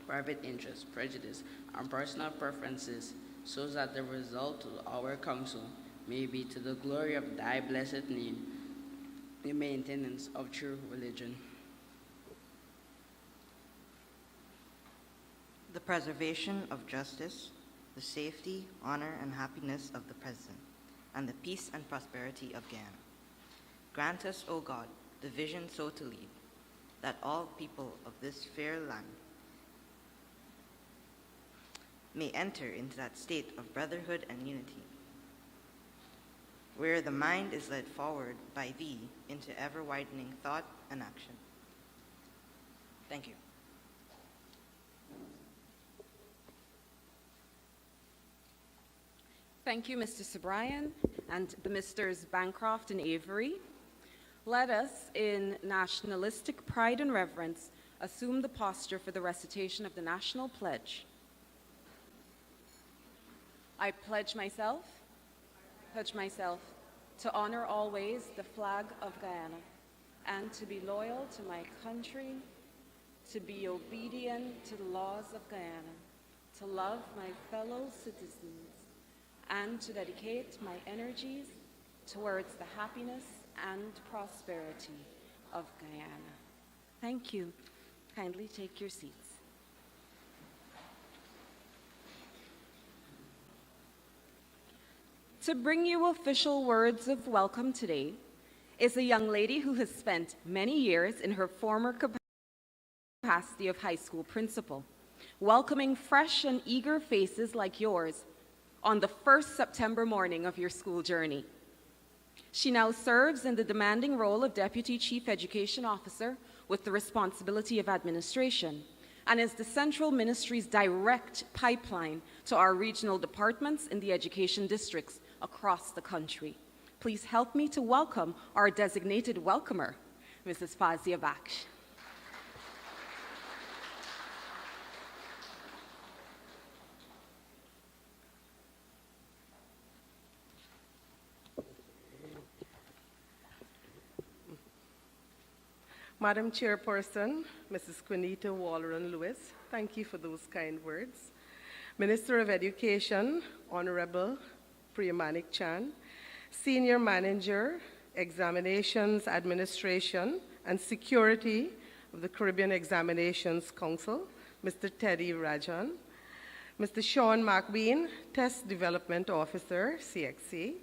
private interest, prejudice, and personal preferences, so that the result of our council may be to the glory of thy blessed name, the maintenance of true religion. The preservation of justice, the safety, honor, and happiness of the President, and the peace and prosperity of Guyana. Grant us, O God, the vision so to lead, that all people of this fair land may enter into that state of brotherhood and unity, where the mind is led forward by thee into ever-widening thought and action. Thank you. Thank you, Mr. Sobrian and the Misters Bancroft and Avery. Let us, in nationalistic pride and reverence, assume the posture for the recitation of the National Pledge. I pledge myself to honor always the flag of Guyana and to be loyal to my country, to be obedient to the laws of Guyana, to love my fellow citizens, and to dedicate my energies towards the happiness and prosperity of Guyana. Thank you. Kindly take your seats. To bring you official words of welcome today is a young lady who has spent many years in her former capacity of high school principal, welcoming fresh and eager faces like yours on the first September morning of your school journey. She now serves in the demanding role of Deputy Chief Education Officer with the responsibility of administration, and is the Central Ministry's direct pipeline to our regional departments in the education districts across the country. Please help me to welcome our designated welcomer, Mrs. Fazia Baksh. Madam Chairperson, Mrs. Quinita Walleran-Lewis, thank you for those kind words. Minister of Education, Honorable Priyamanik Chan, Senior Manager, Examinations Administration and Security of the Caribbean Examinations Council, Mr. Teddy Rajan, Mr. Sean McBean, Test Development Officer, CXC,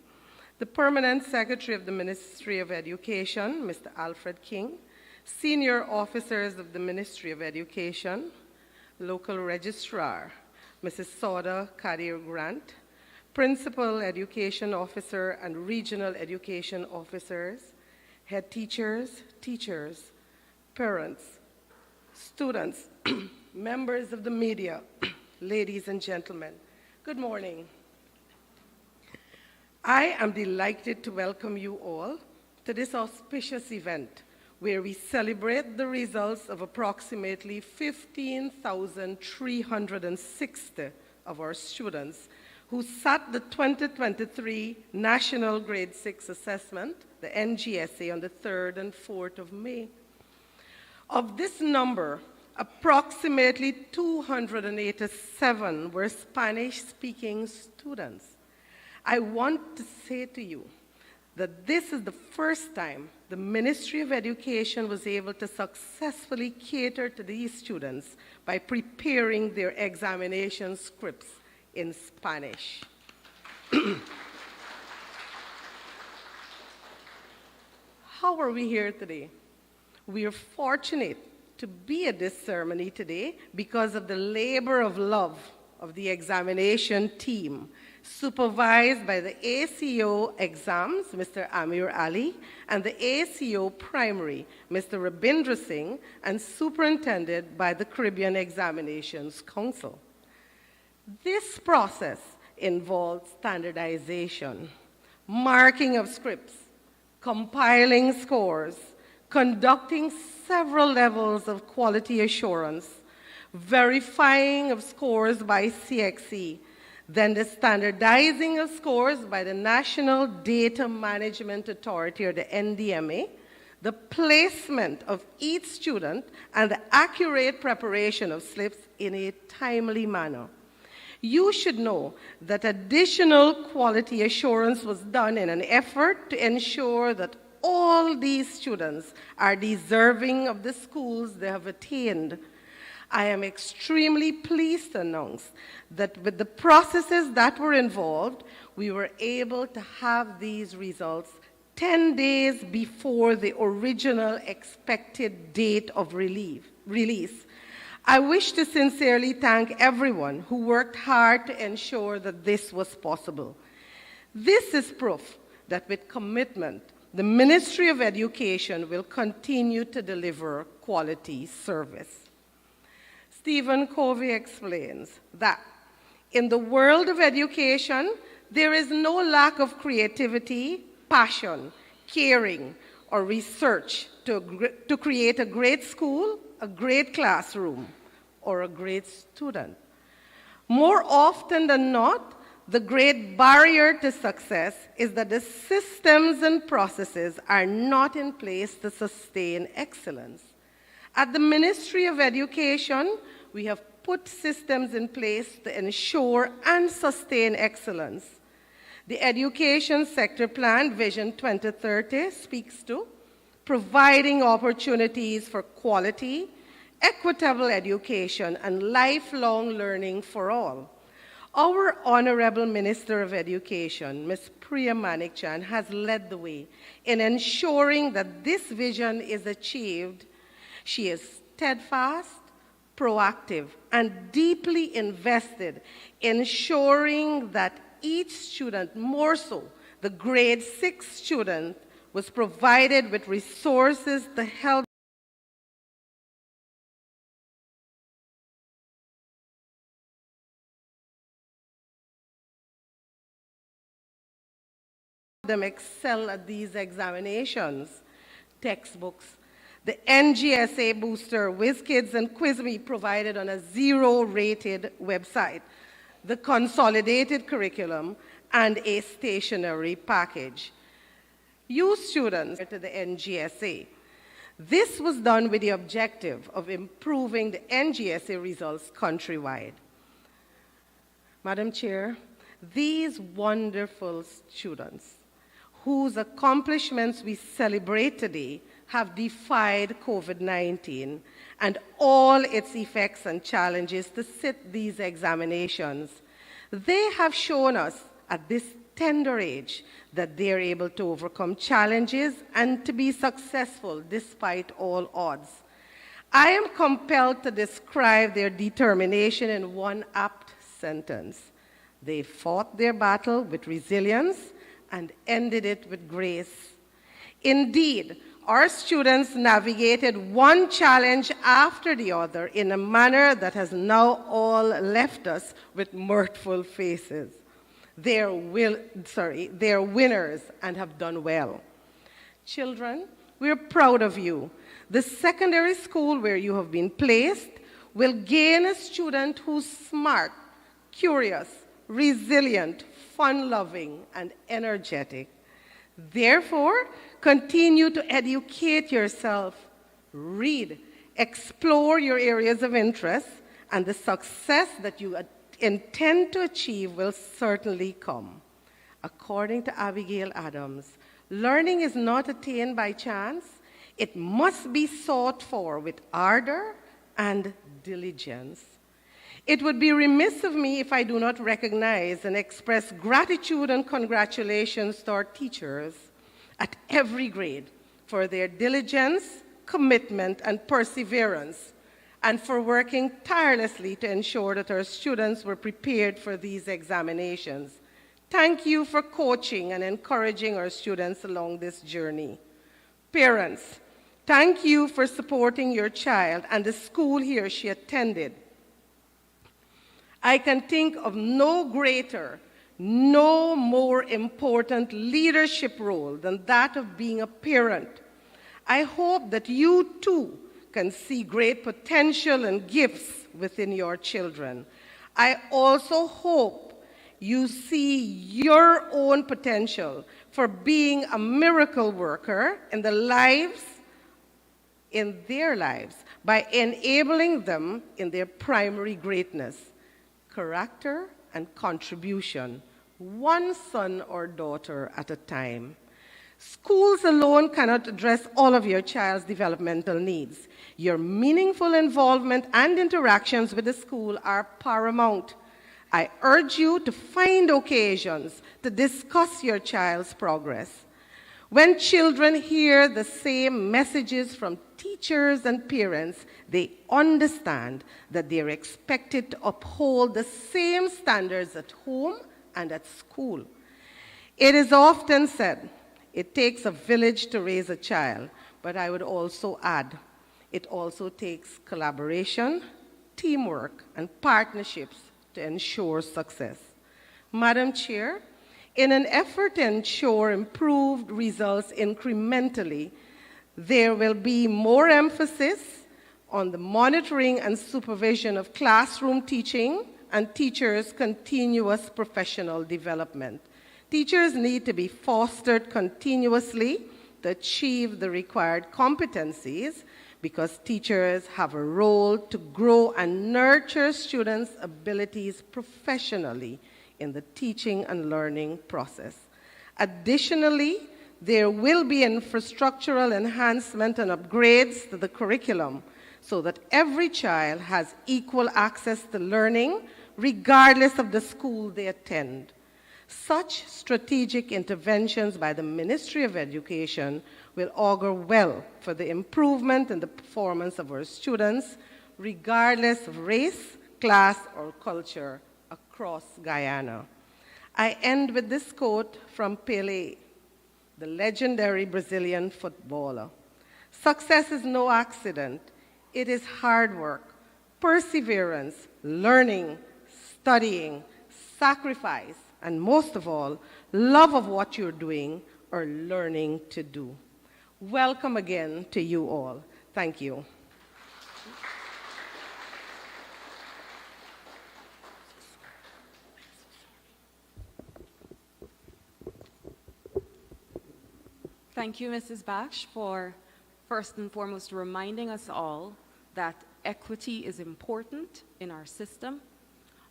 the Permanent Secretary of the Ministry of Education, Mr. Alfred King, Senior Officers of the Ministry of Education, Local Registrar, Mrs. Sauda Kadir Grant, Principal Education Officer and Regional Education Officers, Head Teachers, Teachers, Parents, Students, members of the media, ladies and gentlemen, good morning. I am delighted to welcome you all to this auspicious event where we celebrate the results of approximately 15,360 of our students who sat the 2023 National Grade 6 Assessment, the NGSA, on the 3rd and 4th of May. Of this number, approximately 287 were Spanish-speaking students. I want to say to you that this is the first time the Ministry of Education was able to successfully cater to these students by preparing their examination scripts in Spanish. How are we here today? We are fortunate to be at this ceremony today because of the labor of love of the examination team, supervised by the ACO exams, Mr. Amir Ali, and the ACO primary, Mr. Rabindra Singh, and superintended by the Caribbean Examinations Council. This process involves standardization, marking of scripts, compiling scores, conducting several levels of quality assurance, verifying of scores by CXC, then the standardizing of scores by the National Data Management Authority, or the NDMA, the placement of each student, and the accurate preparation of slips in a timely manner. You should know that additional quality assurance was done in an effort to ensure that all these students are deserving of the schools they have attained. I am extremely pleased to announce that with the processes that were involved, we were able to have these results 10 days before the original expected date of release. I wish to sincerely thank everyone who worked hard to ensure that this was possible. This is proof that with commitment, the Ministry of Education will continue to deliver quality service. Stephen Covey explains that in the world of education, there is no lack of creativity, passion, caring, or research to create a great school, a great classroom, or a great student. More often than not, the great barrier to success is that the systems and processes are not in place to sustain excellence. At the Ministry of Education, we have put systems in place to ensure and sustain excellence. The Education Sector Plan Vision 2030 speaks to providing opportunities for quality, equitable education, and lifelong learning for all. Our Honorable Minister of Education, Ms. Priya Manikchand, has led the way in ensuring that this vision is achieved. She is steadfast, proactive, and deeply invested in ensuring that each student, more so the grade 6 student, was provided with resources to help them excel at these examinations. Textbooks, the NGSA Booster, WizKids, and QuizMe provided on a 0-rated website, the consolidated curriculum, and a stationery package. You students to the NGSA. This was done with the objective of improving the NGSA results countrywide. Madam Chair, these wonderful students whose accomplishments we celebrate today have defied COVID-19 and all its effects and challenges to sit these examinations. They have shown us at this tender age that they are able to overcome challenges and to be successful despite all odds. I am compelled to describe their determination in one apt sentence. They fought their battle with resilience and ended it with grace. Indeed, our students navigated one challenge after the other in a manner that has now all left us with mirthful faces. They are winners and have done well. Children, we're proud of you. The secondary school where you have been placed will gain a student who's smart, curious, resilient, fun-loving, and energetic. Therefore, continue to educate yourself, read, explore your areas of interest, and the success that you intend to achieve will certainly come. According to Abigail Adams, learning is not attained by chance. It must be sought for with ardor and diligence. It would be remiss of me if I do not recognize and express gratitude and congratulations to our teachers at every grade for their diligence, commitment, and perseverance, and for working tirelessly to ensure that our students were prepared for these examinations. Thank you for coaching and encouraging our students along this journey. Parents, thank you for supporting your child and the school he or she attended. I can think of no greater, no more important leadership role than that of being a parent. I hope that you too can see great potential and gifts within your children. I also hope you see your own potential for being a miracle worker in the lives in their lives by enabling them in their primary greatness, character, and contribution, one son or daughter at a time. Schools alone cannot address all of your child's developmental needs. Your meaningful involvement and interactions with the school are paramount. I urge you to find occasions to discuss your child's progress. When children hear the same messages from teachers and parents, they understand that they are expected to uphold the same standards at home and at school. It is often said, it takes a village to raise a child, but I would also add, it also takes collaboration, teamwork, and partnerships to ensure success. Madam Chair, in an effort to ensure improved results incrementally, there will be more emphasis on the monitoring and supervision of classroom teaching and teachers' continuous professional development. Teachers need to be fostered continuously to achieve the required competencies because teachers have a role to grow and nurture students' abilities professionally in the teaching and learning process. Additionally, there will be infrastructural enhancement and upgrades to the curriculum so that every child has equal access to learning regardless of the school they attend. Such strategic interventions by the Ministry of Education will augur well for the improvement in the performance of our students, regardless of race, class, or culture across Guyana. I end with this quote from Pelé, the legendary Brazilian footballer. Success is no accident. It is hard work, perseverance, learning, studying, sacrifice, and most of all, love of what you're doing or learning to do. Welcome again to you all. Thank you. Thank you, Mrs. Bash, for first and foremost reminding us all that equity is important in our system.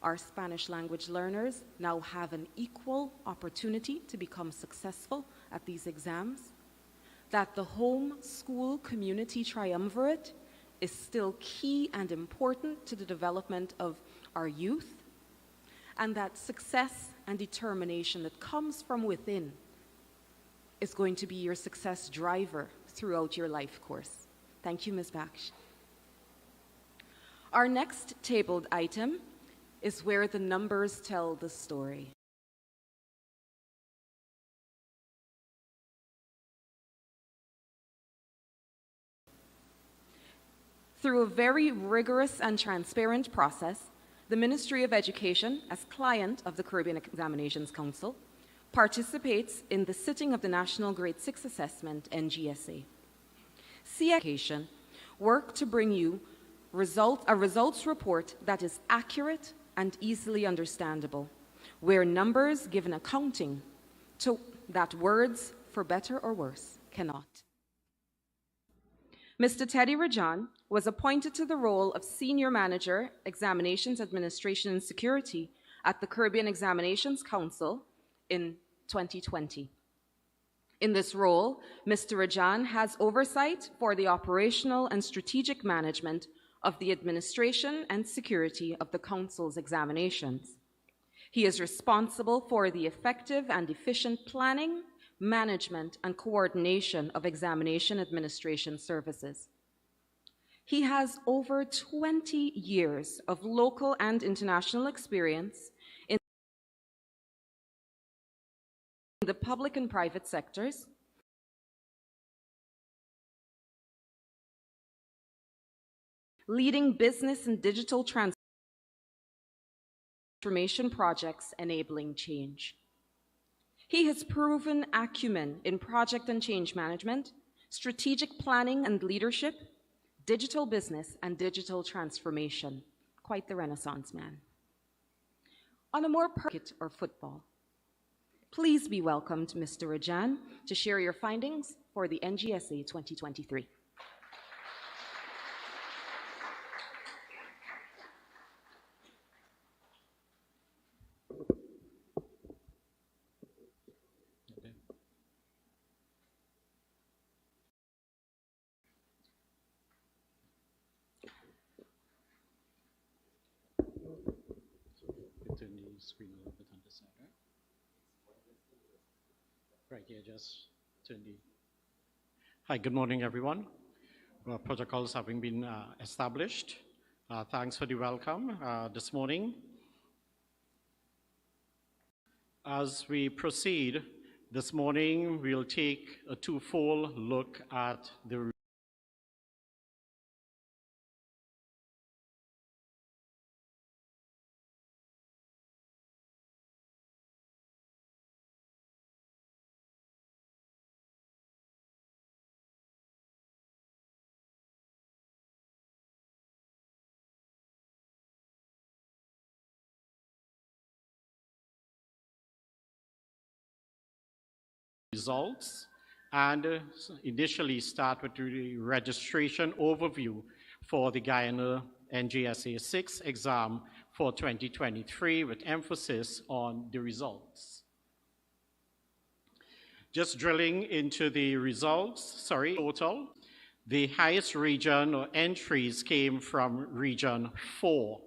Our Spanish language learners now have an equal opportunity to become successful at these exams, that the home school community triumvirate is still key and important to the development of our youth, and that success and determination that comes from within is going to be your success driver throughout your life course. Thank you, Ms. Baksh. Our next tabled item is where the numbers tell the story. Through a very rigorous and transparent process, the Ministry of Education, as client of the Caribbean Examinations Council, participates in the sitting of the National Grade 6 Assessment, NGSA. Education work to bring you a results report that is accurate and easily understandable, where numbers give an accounting to that words, for better or worse, cannot. Mr. Teddy Rajan was appointed to the role of Senior Manager, Examinations Administration and Security at the Caribbean Examinations Council in 2020. In this role, Mr. Rajan has oversight for the operational and strategic management of the administration and security of the Council's examinations. He is responsible for the effective and efficient planning, management, and coordination of examination administration services. He has over 20 years of local and international experience in the public and private sectors, leading business and digital transformation projects enabling change. He has proven acumen in project and change management, strategic planning and leadership, digital business, and digital transformation. Quite the Renaissance man. On a more cricket or football, please be welcomed, Mr. Rajan, to share your findings for the NGSA 2023. screen a little bit on this side, right? Right here, just turn the... Hi, good morning, everyone. Protocols having been established. Thanks for the welcome this morning. As we proceed, this morning we'll take a twofold look at the results and initially start with the registration overview for the Guyana NJSA 6 exam for 2023 with emphasis on the results. Just drilling into the results, total, the highest region or entries came from region 4.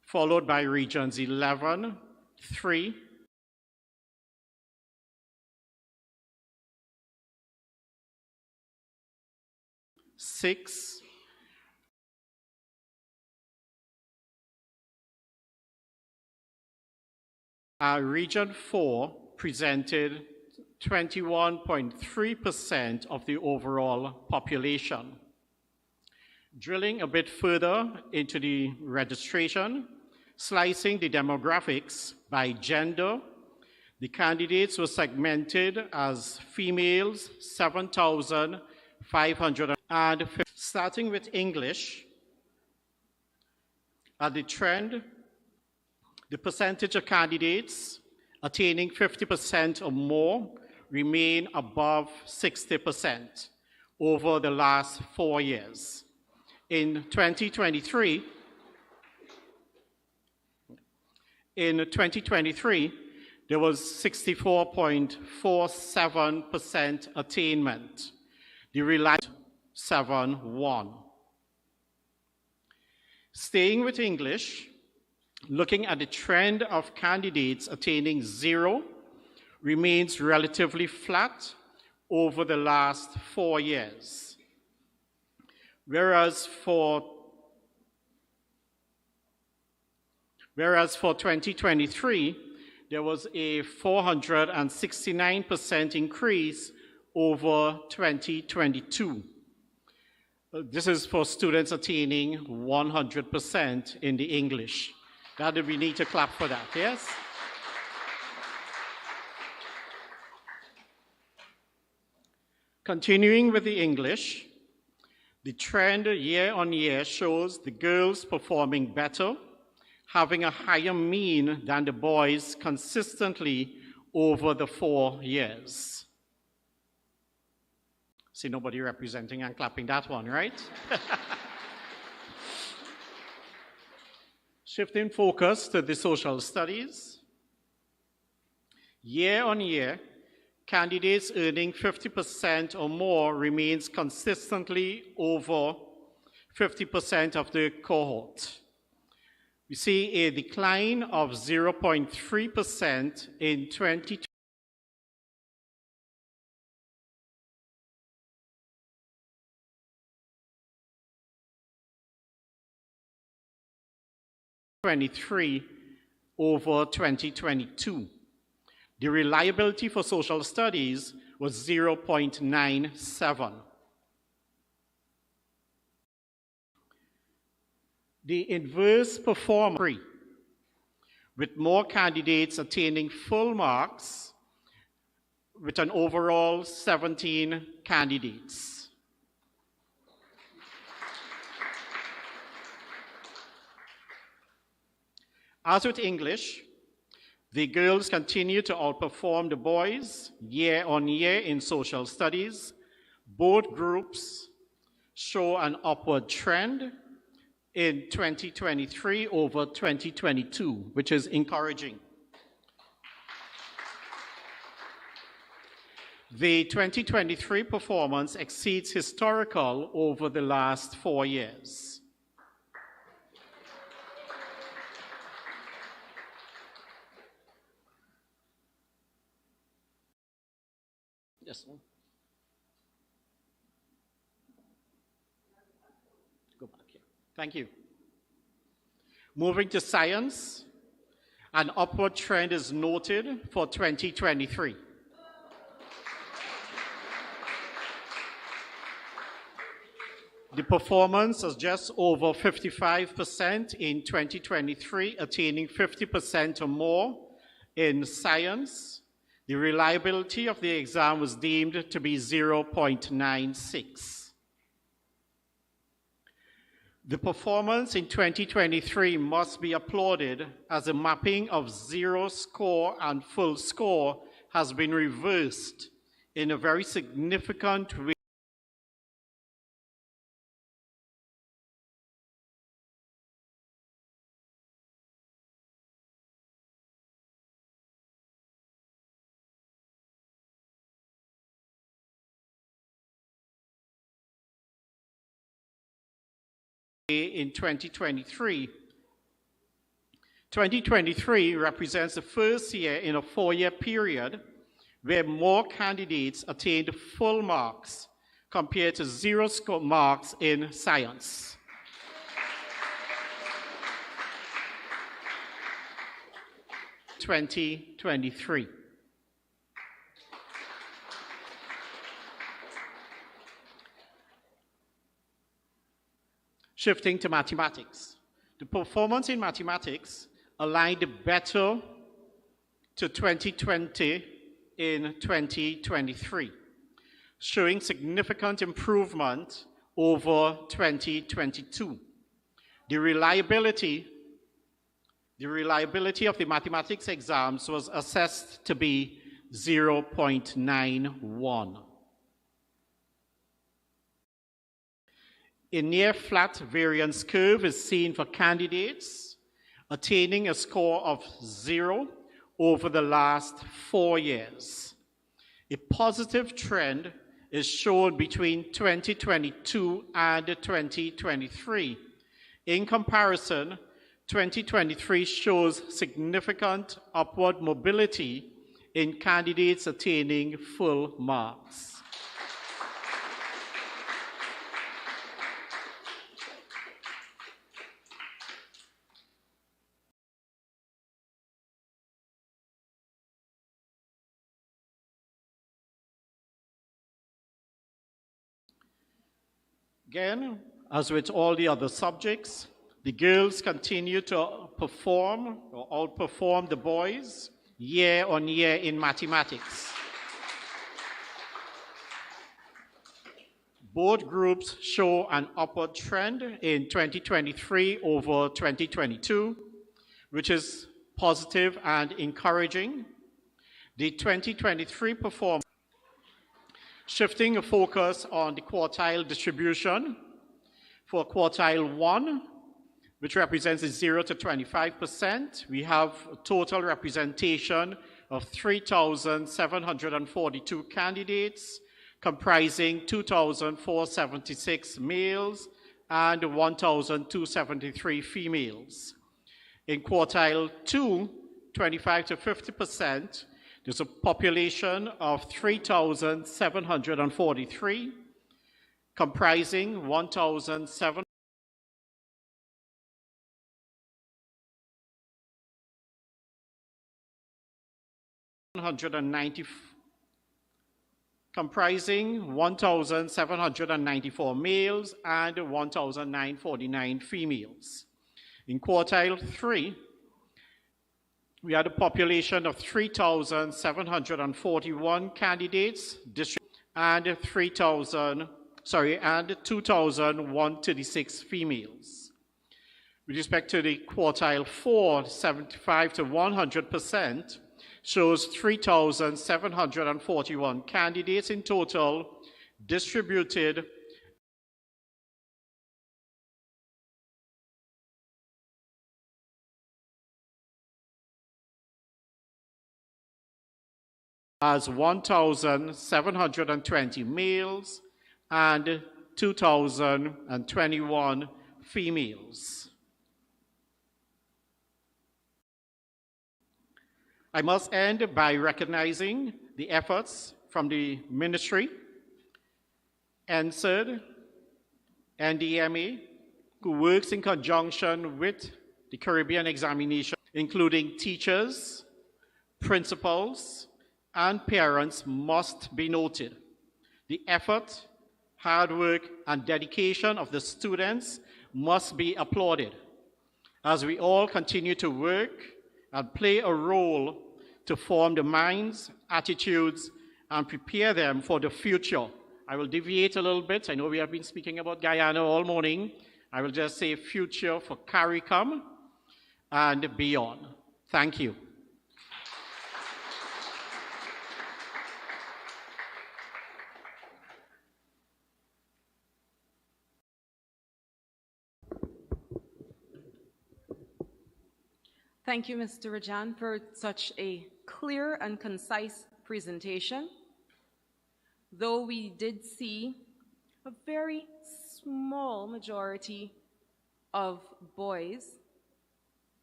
Followed by regions 11, 3, 6, region 4 presented 21.3% of the overall population. Drilling a bit further into the registration, slicing the demographics by gender, the candidates were segmented as females, 7,500, and starting with English, at the trend, the percentage of candidates attaining 50% or more remain above 60% over the last 4 years. In 2023, there was 64.47% attainment. The reliance 7.1. Staying with English, looking at the trend of candidates attaining 0 remains relatively flat over the last 4 years. Whereas for 2023, there was a 469% increase over 2022. This is for students attaining 100% in the English. We need to clap for that, yes? Continuing with the English, the trend year on year shows the girls performing better, having a higher mean than the boys consistently over the 4 years. See nobody representing and clapping that one, right? Shifting focus to the social studies. Year on year, candidates earning 50% or more remains consistently over 50% of the cohort. We see a decline of 0.3% in 2023 over 2022. The reliability for social studies was 0.97. The inverse performance, with more candidates attaining full marks, with an overall 17 candidates. As with English, the girls continue to outperform the boys year on year in social studies. Both groups show an upward trend in 2023 over 2022, which is encouraging. The 2023 performance exceeds historical over the last 4 years. Yes. Go back here. Thank you. Moving to science, an upward trend is noted for 2023. The performance is just over 55% in 2023, attaining 50% or more in science. The reliability of the exam was deemed to be 0.96. The performance in 2023 must be applauded as the mapping of zero score and full score has been reversed in a very significant way. In 2023. 2023 represents the first year in a 4-year period where more candidates attained full marks compared to zero score marks in science. (2023) Shifting to mathematics. The performance in mathematics aligned better to 2020 in 2023, showing significant improvement over 2022. The reliability of the mathematics exams was assessed to be 0.91. A near flat variance curve is seen for candidates attaining a score of 0 over the last 4 years. A positive trend is shown between 2022 and 2023. In comparison, 2023 shows significant upward mobility in candidates attaining full marks. Again, as with all the other subjects, the girls continue to perform or outperform the boys year on year in mathematics. Both groups show an upward trend in 2023 over 2022, which is positive and encouraging. The 2023 performance, shifting a focus on the quartile distribution. For quartile 1, which represents 0 to 25%, we have a total representation of 3,742 candidates, comprising 2,476 males and 1,273 females. In quartile 2, 25 to 50%, there's a population of 3,743, comprising 1,794 males and 1,949 females. In quartile 3, we had a population of 3,741 candidates and 2,136 females. With respect to the quartile 4, 75 to 100%, shows 3,741 candidates in total, distributed as 1,720 males and 2,021 females. I must end by recognizing the efforts from the ministry, NSERD, NDMA, who works in conjunction with the Caribbean examination, including teachers, principals, and parents must be noted. The effort, hard work, and dedication of the students must be applauded as we all continue to work and play a role to form the minds, attitudes, and prepare them for the future. I will deviate a little bit. I know we have been speaking about Guyana all morning. I will just say future for CARICOM and beyond. Thank you. Thank you, Mr. Rajan, for such a clear and concise presentation. Though we did see a very small majority of boys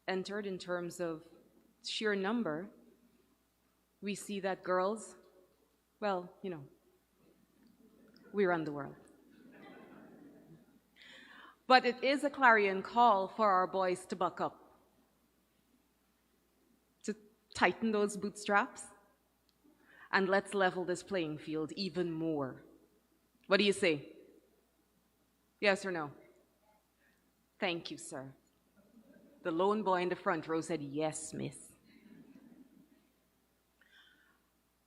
entered in terms of sheer number, we see that girls, well, you know, we run the world. But it is a clarion call for our boys to buck up, to tighten those bootstraps, and let's level this playing field even more. What do you say? Yes or no? Thank you, sir. The lone boy in the front row said, yes, miss.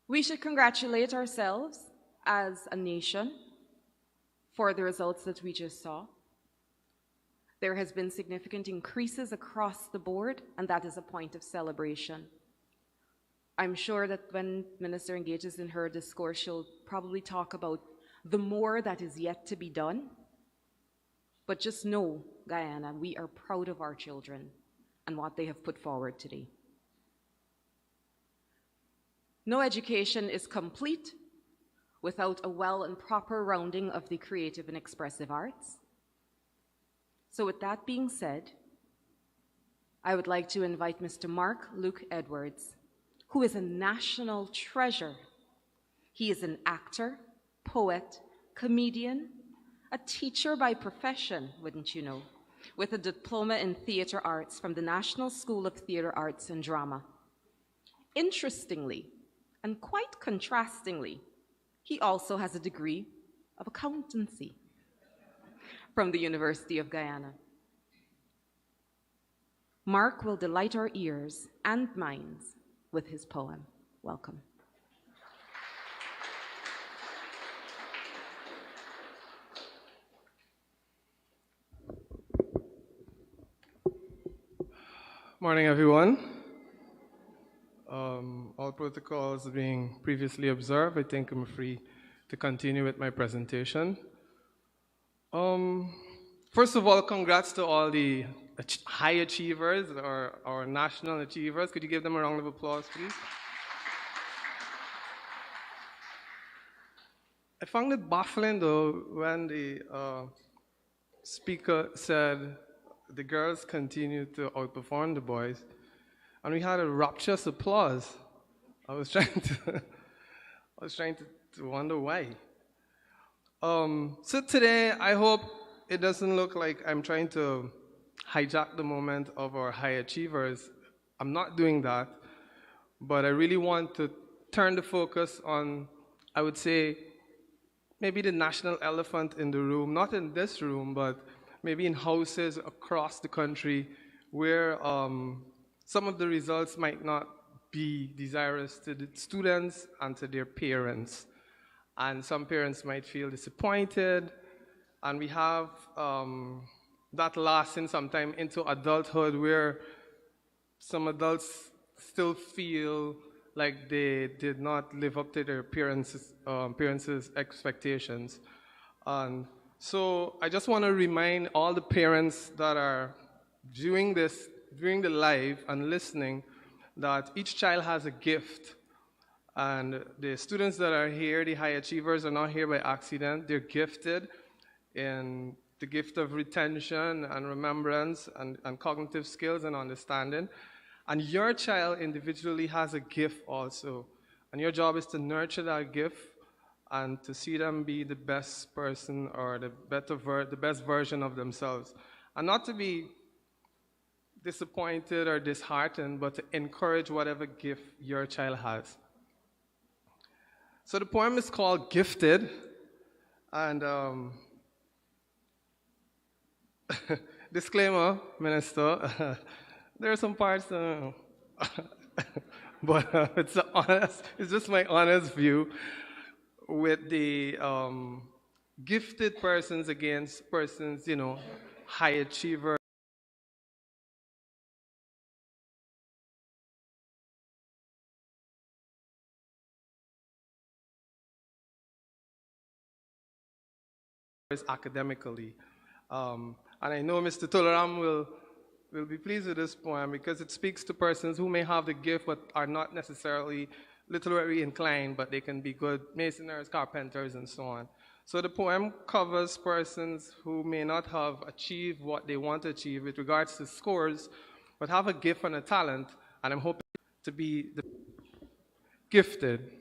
We should congratulate ourselves as a nation for the results that we just saw. There has been significant increases across the board, and that is a point of celebration. I'm sure that when Minister engages in her discourse, she'll probably talk about the more that is yet to be done. But just know, Guyana, we are proud of our children and what they have put forward today. No education is complete without a well and proper rounding of the creative and expressive arts. So with that being said, I would like to invite Mr. Mark Luke Edwards, who is a national treasure. He is an actor, poet, comedian, a teacher by profession, wouldn't you know, with a diploma in theater arts from the National School of Theater Arts and Drama. Interestingly, and quite contrastingly, he also has a degree of accountancy from the University of Guyana. Mark will delight our ears and minds with his poem. Welcome. Morning, everyone. All protocols being previously observed, I think I'm free to continue with my presentation. First of all, congrats to all the high achievers or our national achievers. Could you give them a round of applause, please? I found it baffling, though, when the speaker said the girls continue to outperform the boys, and we had a rapturous applause. I was trying to wonder why. So today, I hope it doesn't look like I'm trying to hijack the moment of our high achievers. I'm not doing that, but I really want to turn the focus on, I would say, maybe the national elephant in the room, not in this room, but maybe in houses across the country where some of the results might not be desirous to the students and to their parents. And some parents might feel disappointed, and we have that lasting sometime into adulthood where some adults still feel like they did not live up to their parents' expectations. And so I just want to remind all the parents that are viewing the live and listening that each child has a gift. And the students that are here, the high achievers, are not here by accident. They're gifted in the gift of retention and remembrance and cognitive skills and understanding. And your child individually has a gift also. And your job is to nurture that gift and to see them be the best person or the best version of themselves. And not to be disappointed or disheartened, but to encourage whatever gift your child has. So the poem is called Gifted, and disclaimer, Minister, there are some parts, but it's just my honest view with the gifted persons against persons, high achievers. Academically. And I know Mr. Tolaram will be pleased with this poem because it speaks to persons who may have the gift but are not necessarily literary inclined, but they can be good masoners, carpenters, and so on. So the poem covers persons who may not have achieved what they want to achieve with regards to scores, but have a gift and a talent, and I'm hoping to be gifted.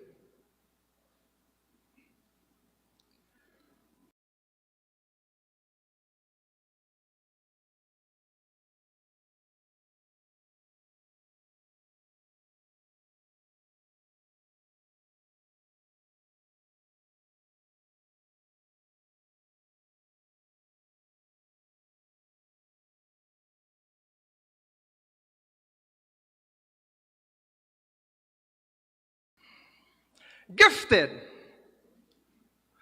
Gifted,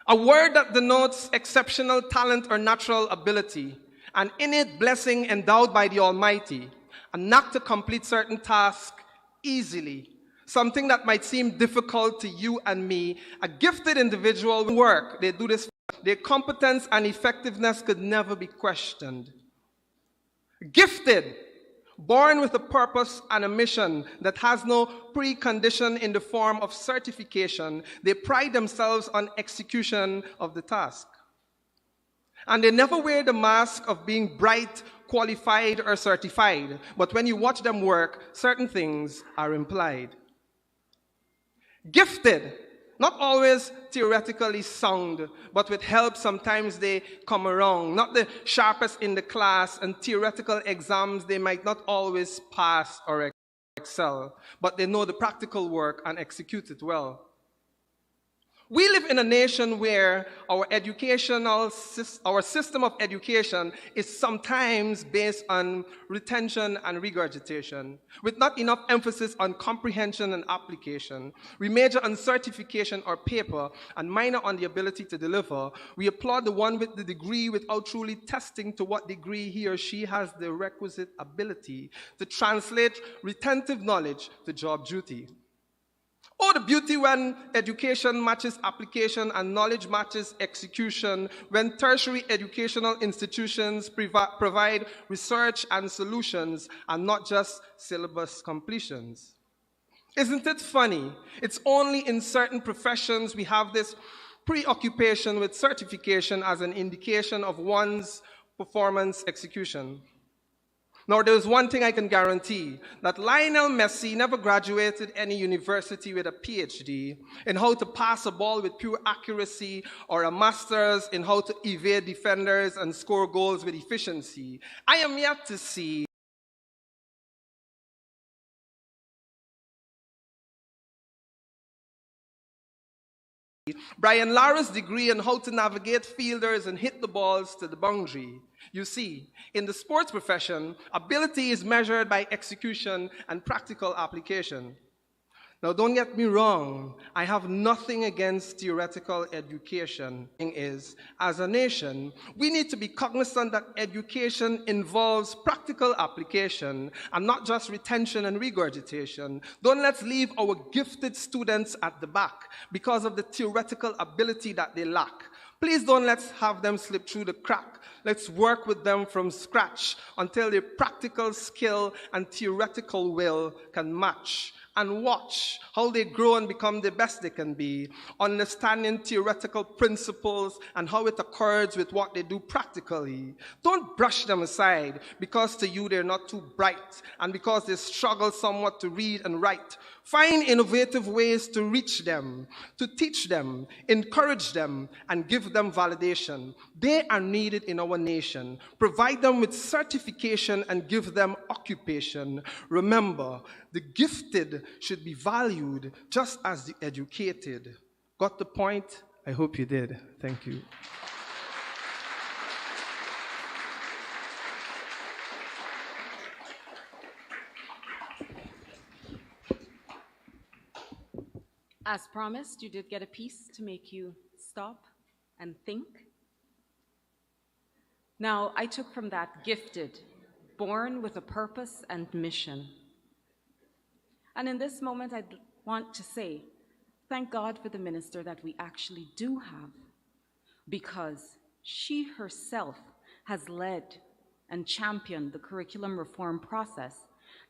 a word that denotes exceptional talent or natural ability, an innate blessing endowed by the Almighty, a knack to complete certain tasks easily, something that might seem difficult to you and me. A gifted individual will work. They do this. Their competence and effectiveness could never be questioned. Gifted, born with a purpose and a mission that has no precondition in the form of certification, they pride themselves on execution of the task. And they never wear the mask of being bright, qualified, or certified. But when you watch them work, certain things are implied. Gifted, not always theoretically sound, but with help sometimes they come around. Not the sharpest in the class, and theoretical exams they might not always pass or excel, but they know the practical work and execute it well. We live in a nation where our system of education is sometimes based on retention and regurgitation, with not enough emphasis on comprehension and application. We major on certification or paper and minor on the ability to deliver. We applaud the one with the degree without truly testing to what degree he or she has the requisite ability to translate retentive knowledge to job duty. Oh, the beauty when education matches application and knowledge matches execution, when tertiary educational institutions provide research and solutions and not just syllabus completions. Isn't it funny? It's only in certain professions we have this preoccupation with certification as an indication of one's performance execution. Now, there's one thing I can guarantee, that Lionel Messi never graduated any university with a PhD in how to pass a ball with pure accuracy or a master's in how to evade defenders and score goals with efficiency. I am yet to see Brian Lara's degree on how to navigate fielders and hit the balls to the boundary. You see, in the sports profession, ability is measured by execution and practical application. Now, don't get me wrong, I have nothing against theoretical education. As a nation, we need to be cognizant that education involves practical application and not just retention and regurgitation. Don't let's leave our gifted students at the back because of the theoretical ability that they lack. Please don't let's have them slip through the crack. Let's work with them from scratch until their practical skill and theoretical will can match. and watch how they grow and become the best they can be, understanding theoretical principles and how it accords with what they do practically. Don't brush them aside because to you they're not too bright and because they struggle somewhat to read and write. Find innovative ways to reach them, to teach them, encourage them, and give them validation. They are needed in our nation. Provide them with certification and give them occupation. Remember, the gifted should be valued just as the educated. Got the point? I hope you did. Thank you. As promised, you did get a piece to make you stop and think. Now, I took from that gifted, born with a purpose and mission. And in this moment, I'd want to say, thank God for the minister that we actually do have, because she herself has led and championed the curriculum reform process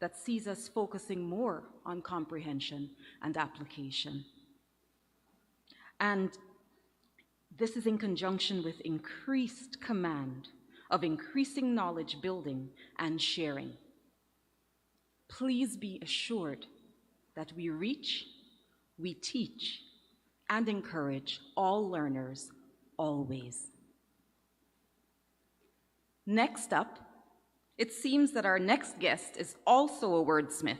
that sees us focusing more on comprehension and application. And this is in conjunction with increased command of increasing knowledge building and sharing. Please be assured that we reach, we teach, and encourage all learners always. Next up, it seems that our next guest is also a wordsmith.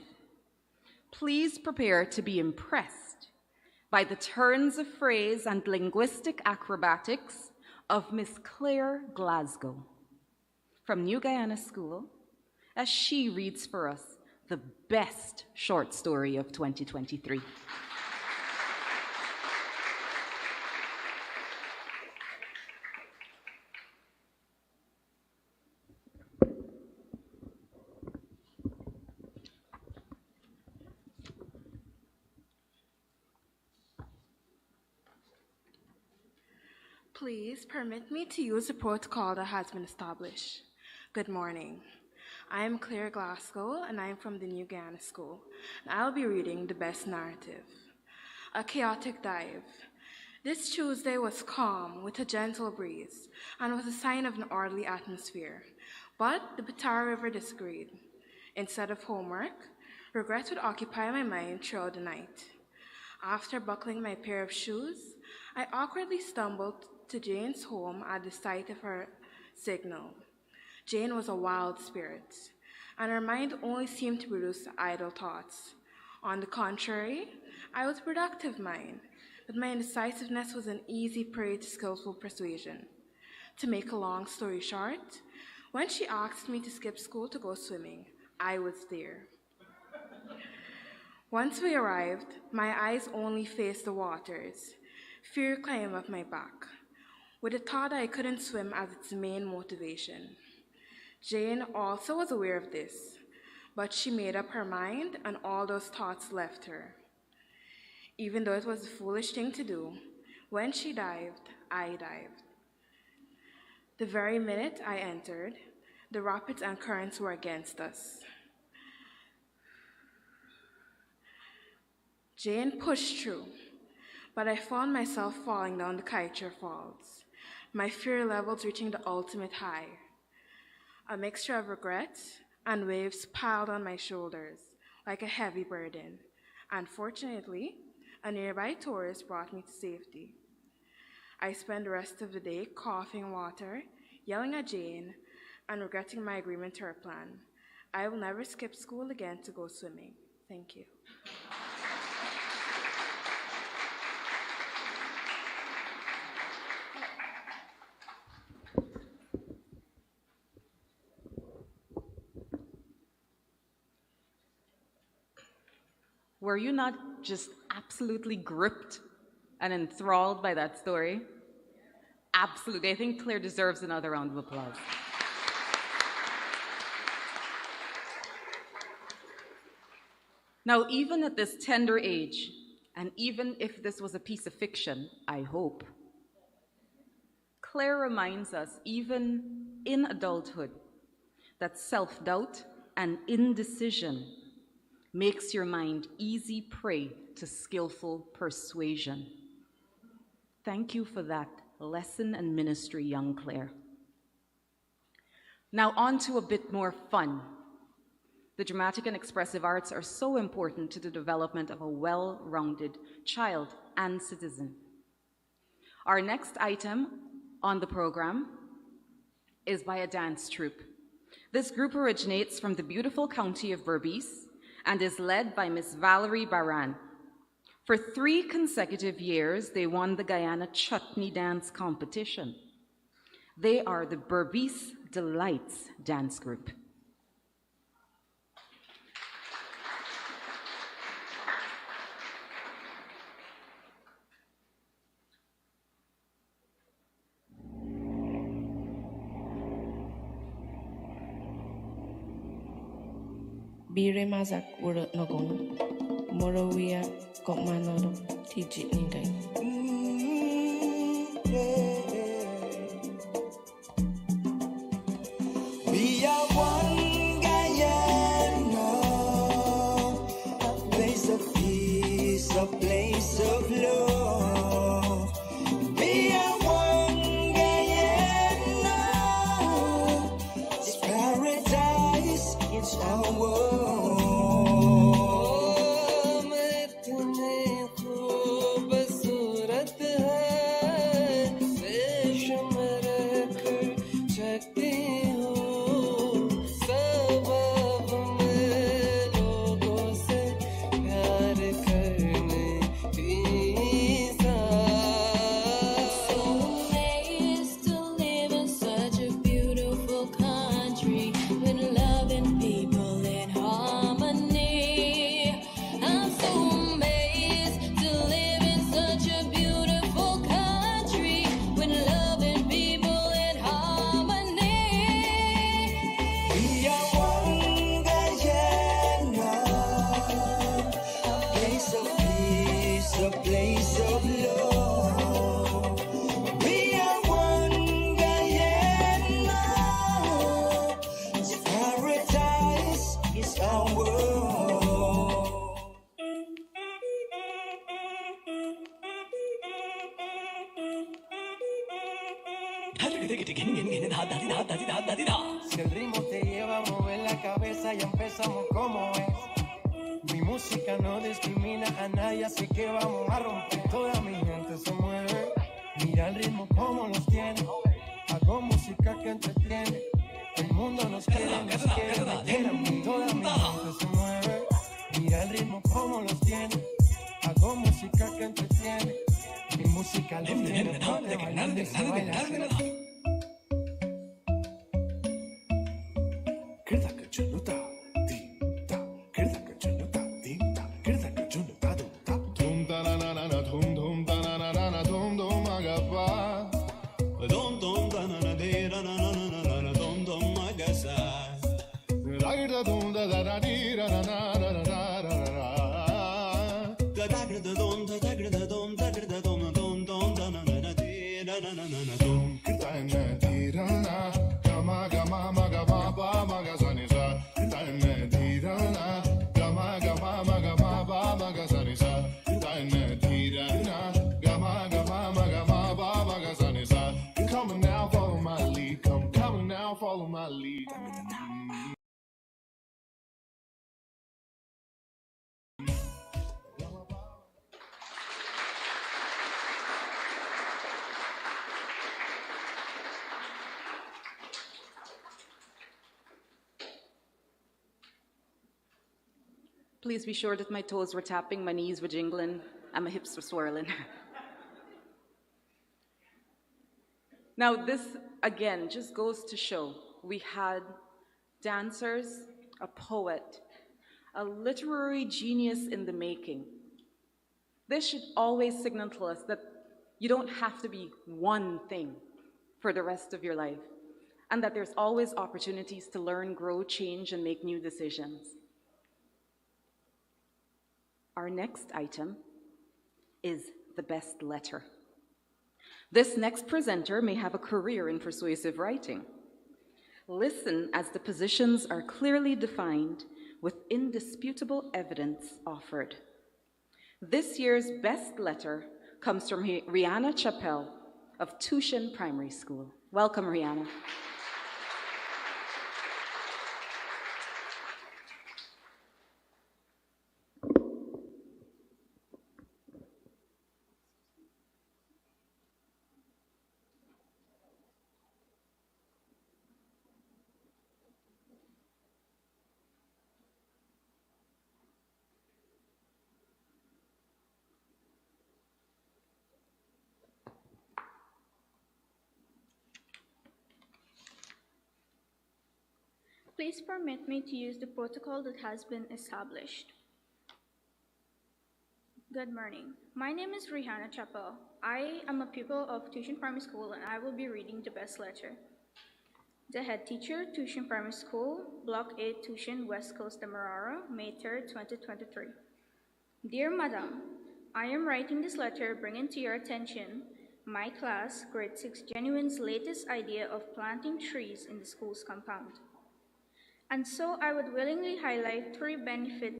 Please prepare to be impressed by the turns of phrase and linguistic acrobatics of Miss Claire Glasgow from New Guyana School, as she reads for us the best short story of 2023. Please permit me to use the protocol that has been established. Good morning. I am Claire Glasgow, and I am from the New Guyana School, and I'll be reading the best narrative. A chaotic dive. This Tuesday was calm with a gentle breeze and was a sign of an orderly atmosphere, but the Batara River disagreed. Instead of homework, regret would occupy my mind throughout the night. After buckling my pair of shoes, I awkwardly stumbled to Jane's home at the sight of her signal. Jane was a wild spirit, and her mind only seemed to produce idle thoughts. On the contrary, I was a productive mind, but my indecisiveness was an easy prey to skillful persuasion. To make a long story short, when she asked me to skip school to go swimming, I was there. Once we arrived, my eyes only faced the waters. Fear climbed up my back, with the thought that I couldn't swim as its main motivation. Jane also was aware of this, but she made up her mind and all those thoughts left her. Even though it was a foolish thing to do, when she dived, I dived. The very minute I entered, the rapids and currents were against us. Jane pushed through, but I found myself falling down the Kaicher Falls, my fear levels reaching the ultimate high. A mixture of regret and waves piled on my shoulders like a heavy burden. Unfortunately, a nearby tourist brought me to safety. I spent the rest of the day coughing water, yelling at Jane, and regretting my agreement to her plan. I will never skip school again to go swimming. Thank you. Were you not just absolutely gripped and enthralled by that story? Absolutely. I think Claire deserves another round of applause. Now, even at this tender age, and even if this was a piece of fiction, I hope, Claire reminds us, even in adulthood, that self-doubt and indecision makes your mind easy prey to skillful persuasion. Thank you for that lesson and ministry, young Claire. Now on to a bit more fun. The dramatic and expressive arts are so important to the development of a well-rounded child and citizen. Our next item on the program is by a dance troupe. This group originates from the beautiful county of Berbice and is led by Miss Valerie Baran. For 3 consecutive years, they won the Guyana Chutney Dance Competition. They are the Berbice Delights Dance Group. Bire mazak urut nogong, morawia kok manoro tijit nindai. We are one Guyana, a place of peace, a place of love. We are one Guyana, it's paradise, it's our world. Si el ritmo te lleva a mover la cabeza, ya empezamos como es. Mi música no discrimina a nadie, así que vamos a romper. Toda mi gente se mueve, mira el ritmo como los tiene. Hago música que entretiene, el mundo nos quiere, me quiere. Toda mi gente se mueve, mira el ritmo como los tiene. Hago música que entretiene, mi música los tiene. Ponte bailando y se baila así. Please be sure that my toes were tapping, my knees were jingling, and my hips were swirling. Now this, again, just goes to show we had dancers, a poet, a literary genius in the making. This should always signal to us that you don't have to be one thing for the rest of your life, and that there's always opportunities to learn, grow, change, and make new decisions. Our next item is the best letter. This next presenter may have a career in persuasive writing. Listen as the positions are clearly defined with indisputable evidence offered. This year's best letter comes from Rihanna Chappell of Tushin Primary School. Welcome, Rihanna. Please permit me to use the protocol that has been established. Good morning. My name is Rihanna Chappell. I am a pupil of Tushin Primary School and I will be reading the best letter. The head teacher, Tushin Primary School, Block 8, Tushin, West Coast, Demerara, May 3rd, 2023. Dear Madam, I am writing this letter bringing to your attention my class, grade 6 Genuine's latest idea of planting trees in the school's compound. And so I would willingly highlight 3 benefits